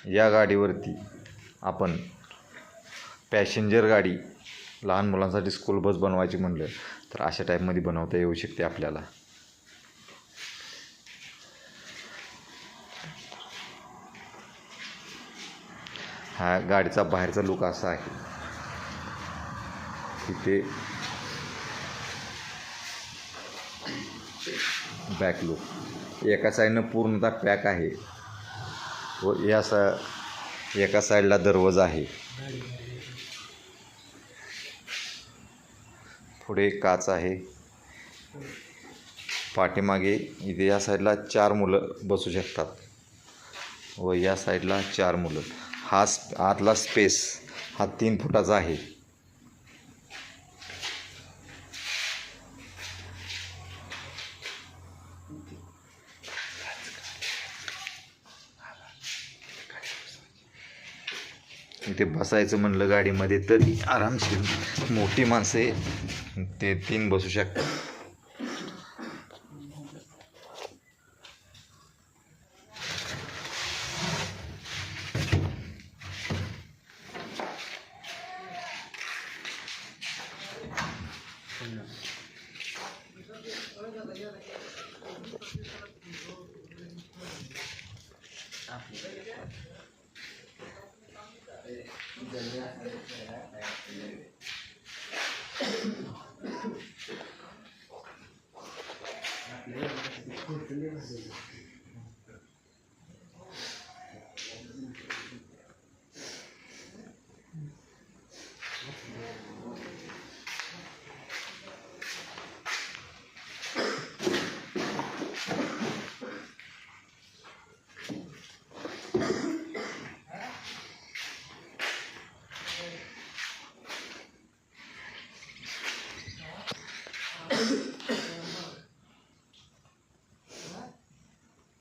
या गाडीवरती आपण पॅसेंजर गाडी लहान मुलांसाठी स्कूल बस बनवायची म्हणलं तर अशा टाईपमध्ये बनवता येऊ शकते आपल्याला. हा गाडीचा बाहेरचा लुक असा आहे. तिथे बॅक लुक एका साईडनं पूर्णतः पॅक आहे व एका साईडला दरवाजा आहे. पुढे काच आहे. पाठीमागे इथे या साईडला 4 मुलं बसू शकतात व या साईडला 4 मुलं. हा आतला स्पेस हा 3 फुटाचा आहे. इथे बसायचं म्हणलं गाडीमध्ये तर आरामशीर मोठी माणसे ते 3 बसू शकतात.